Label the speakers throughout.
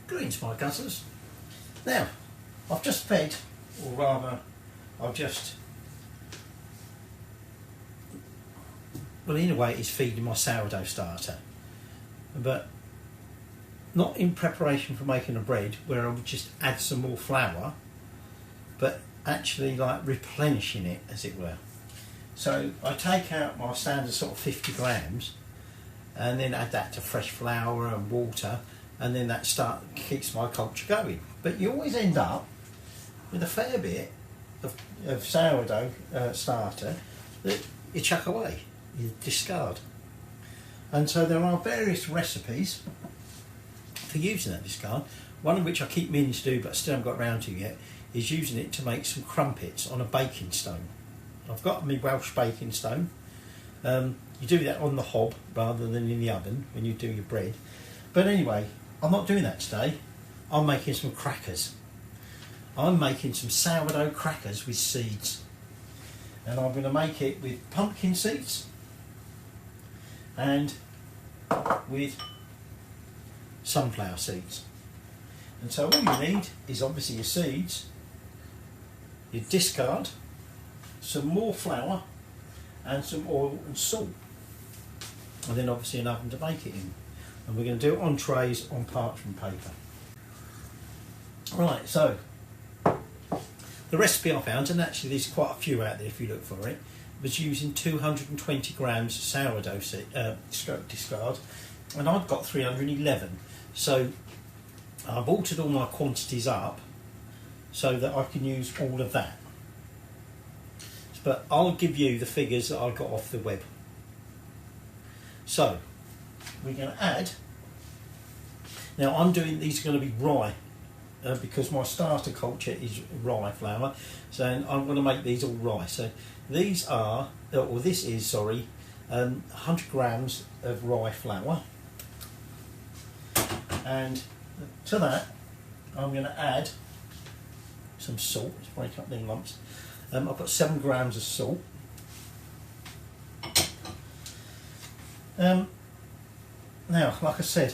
Speaker 1: Greetings my guzzlers. Now, I've just fed, or rather, I've just, well in a way it's feeding my sourdough starter, but not in preparation for making a bread where I would just add some more flour, but actually like replenishing it as it were. So I take out my standard sort of 50 grams and then add that to fresh flour and water, and then that keeps my culture going. But you always end up with a fair bit of sourdough starter that you chuck away, you discard. And so there are various recipes for using that discard. One of which I keep meaning to do but still haven't got around to yet is using it to make some crumpets on a baking stone. I've got my Welsh baking stone. You do that on the hob rather than in the oven when you do your bread. But anyway, I'm not doing that today. I'm making some crackers. I'm making some sourdough crackers with seeds. And I'm going to make it with pumpkin seeds and with sunflower seeds. And so all you need is obviously your seeds, your discard, some more flour and some oil and salt. And then obviously an oven to bake it in. And we're going to do it on trays on parchment paper. Right, so the recipe I found, and actually there's quite a few out there if you look for it, was using 220 grams sourdough discard, and I've got 311. So I've altered all my quantities up so that I can use all of that. But I'll give you the figures that I got off the web. So we're going to add, now I'm doing, these are going to be rye because my starter culture is rye flour, so I'm going to make these all rye. So these are, or this is, sorry, 100 grams of rye flour, and to that I'm going to add some salt. Let's break up them lumps. I've got 7 grams of salt. Now, like I said,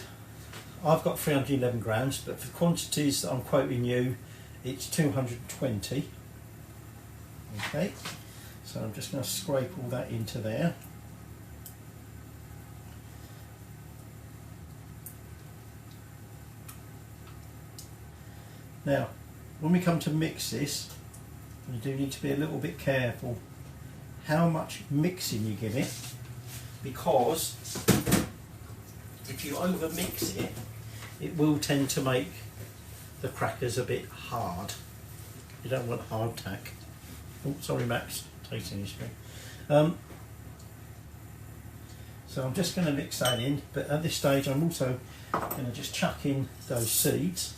Speaker 1: I've got 311 grams, but for quantities that I'm quoting you, it's 220. Okay, so I'm just going to scrape all that into there. Now, when we come to mix this, you do need to be a little bit careful how much mixing you give it, because if you over mix it, it will tend to make the crackers a bit hard. You don't want hard tack. Oh, sorry Max, tasting history. So I'm just going to mix that in, but at this stage I'm also going to just chuck in those seeds.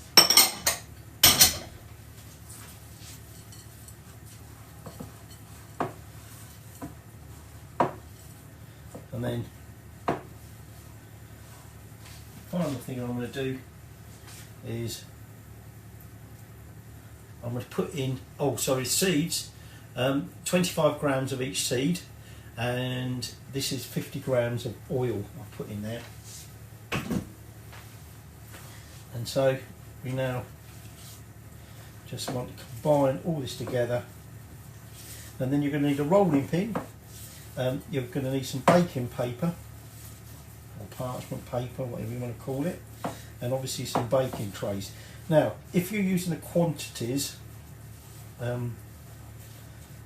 Speaker 1: And then final thing I'm going to do is I'm going to put in, seeds, 25 grams of each seed, and this is 50 grams of oil I've put in there. And so we now just want to combine all this together, and then you're going to need a rolling pin. You're going to need some baking paper or parchment paper, whatever you want to call it, and obviously some baking trays. Now, if you're using the quantities that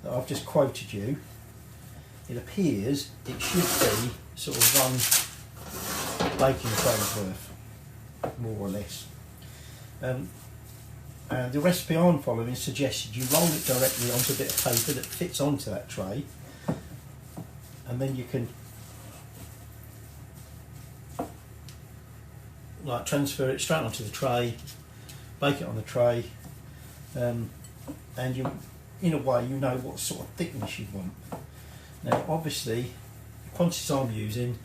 Speaker 1: I've just quoted you, it appears it should be sort of 1 baking tray's worth, more or less. And the recipe I'm following suggested you roll it directly onto a bit of paper that fits onto that tray, and then you can like transfer it straight onto the tray, bake it on the tray, and you, in a way, you know what sort of thickness you want. Now obviously the quantities I'm using,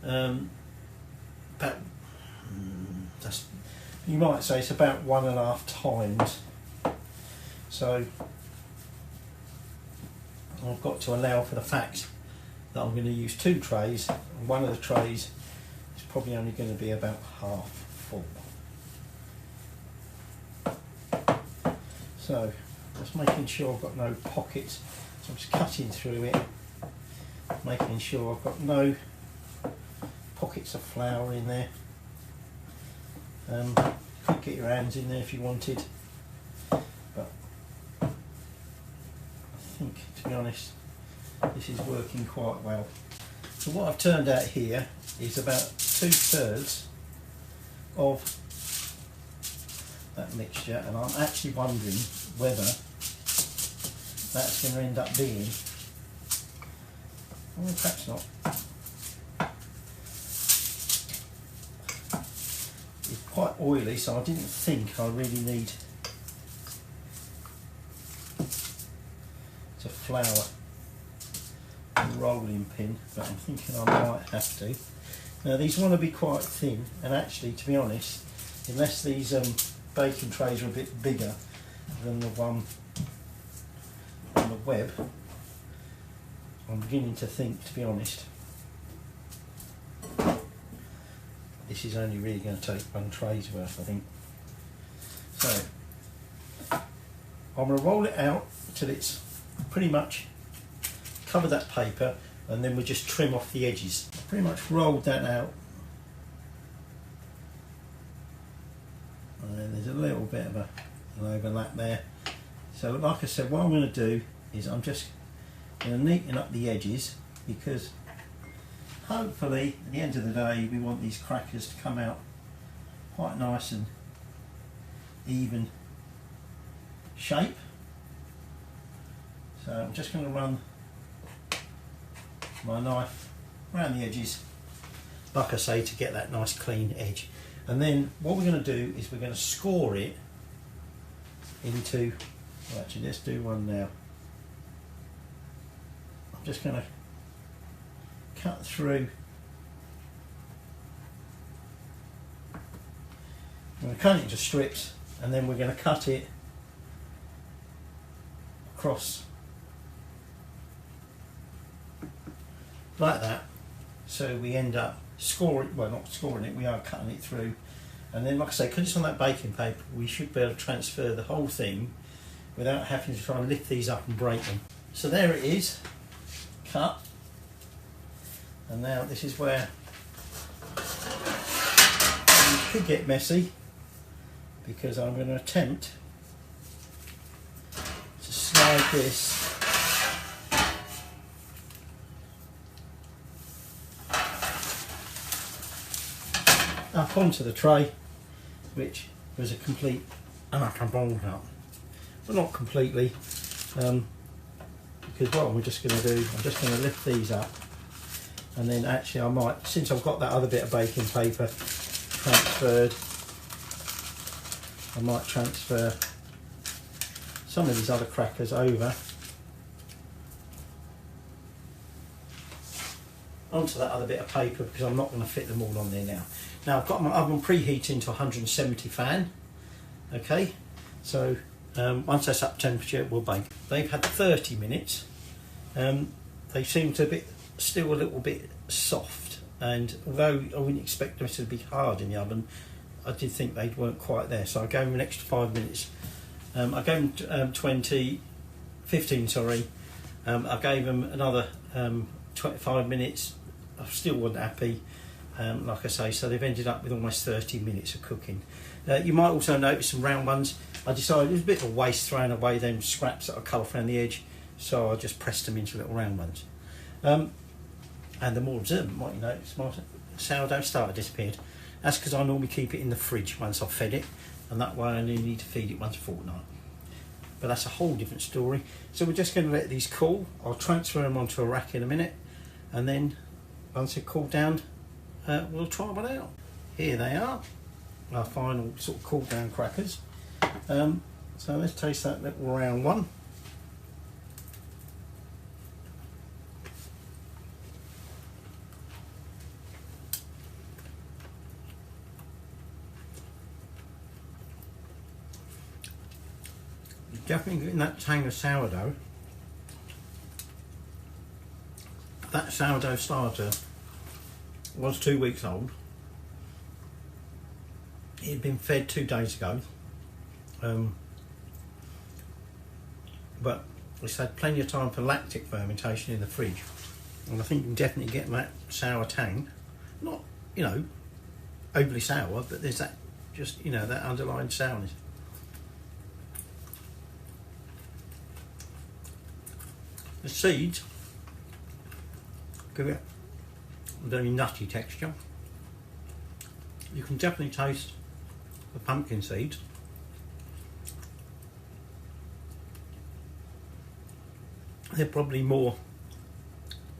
Speaker 1: about you might say it's about 1.5 times, so I've got to allow for the fact that I'm going to use 2 trays, and one of the trays is probably only going to be about half full. So just making sure I've got no pockets, so I'm just cutting through it, making sure I've got no pockets of flour in there. You could get your hands in there if you wanted, but I think, to be honest, this is working quite well. So what I've turned out here is about 2/3 of that mixture, and I'm actually wondering whether that's going to end up being, well, perhaps not. It's quite oily, so I didn't think I really need to flour the rolling pin, but I'm thinking I might have to. Now these want to be quite thin, and actually, to be honest, unless these baking trays are a bit bigger than the one on the web, I'm beginning to think, to be honest, this is only really going to take one tray's worth, I think. So I'm going to roll it out till it's pretty much cover that paper, and then we just trim off the edges. Pretty much rolled that out, and then there's a little bit of an overlap there. So like I said, what I'm going to do is I'm just going to neaten up the edges, because hopefully at the end of the day we want these crackers to come out quite nice and even shape. So I'm just going to run my knife around the edges, like I say, to get that nice clean edge. And then what we're going to do is we're going to score it into, well, actually let's do one now. I'm just going to cut through, I'm going to cut it into strips, and then we're going to cut it across like that, so we end up scoring, well, not scoring it, we are cutting it through. And then, like I say, because it's on that baking paper, we should be able to transfer the whole thing without having to try and lift these up and break them. So there it is, cut. And now this is where it could get messy, because I'm going to attempt to slide this up onto the tray, which was a complete utter bowl up, but not completely, because what we're just going to do, I'm just going to lift these up, and then actually I might, since I've got that other bit of baking paper transferred, I might transfer some of these other crackers over onto that other bit of paper, because I'm not going to fit them all on there now. Now I've got my oven preheating to 170 fan. Okay, so once that's up temperature, we'll bake. They've had 30 minutes. They seem to be still a little bit soft, and although I wouldn't expect them to be hard in the oven, I did think they weren't quite there. So I gave them an extra 5 minutes. I gave them 15, sorry. I gave them another 25 minutes. I still wasn't happy. Like I say, so they've ended up with almost 30 minutes of cooking. You might also notice some round ones. I decided it was a bit of a waste throwing away them scraps that are cut off around the edge, so I just pressed them into little round ones. And the more observant might notice my sourdough starter disappeared. That's because I normally keep it in the fridge once I've fed it, and that way I only need to feed it once a fortnight. But that's a whole different story. So we're just going to let these cool. I'll transfer them onto a rack in a minute, and then once they've cooled down, we'll try one out. Here they are, our final sort of cooled down crackers. So let's taste that little round one. Definitely getting that tang of sourdough. That sourdough starter was 2 weeks old. It had been fed 2 days ago. but it's had plenty of time for lactic fermentation in the fridge, and I think you can definitely get that sour tang. Not, you know, overly sour, but there's that, just, you know, that underlying sourness. The seeds give it a very nutty texture. You can definitely taste the pumpkin seeds. They're probably more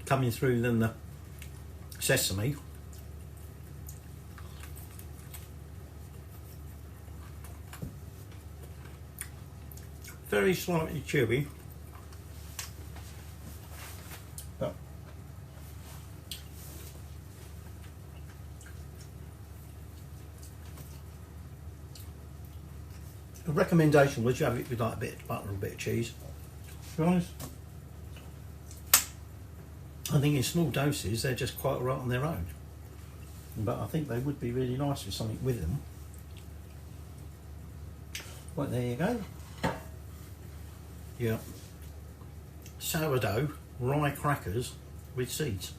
Speaker 1: coming through than the sesame. Very slightly chewy, but the recommendation was you have it with like a bit of butter and a bit of cheese. To be honest, I think in small doses they're just quite right on their own, but I think they would be really nice with something with them. Right, there you go. Yeah, sourdough rye crackers with seeds.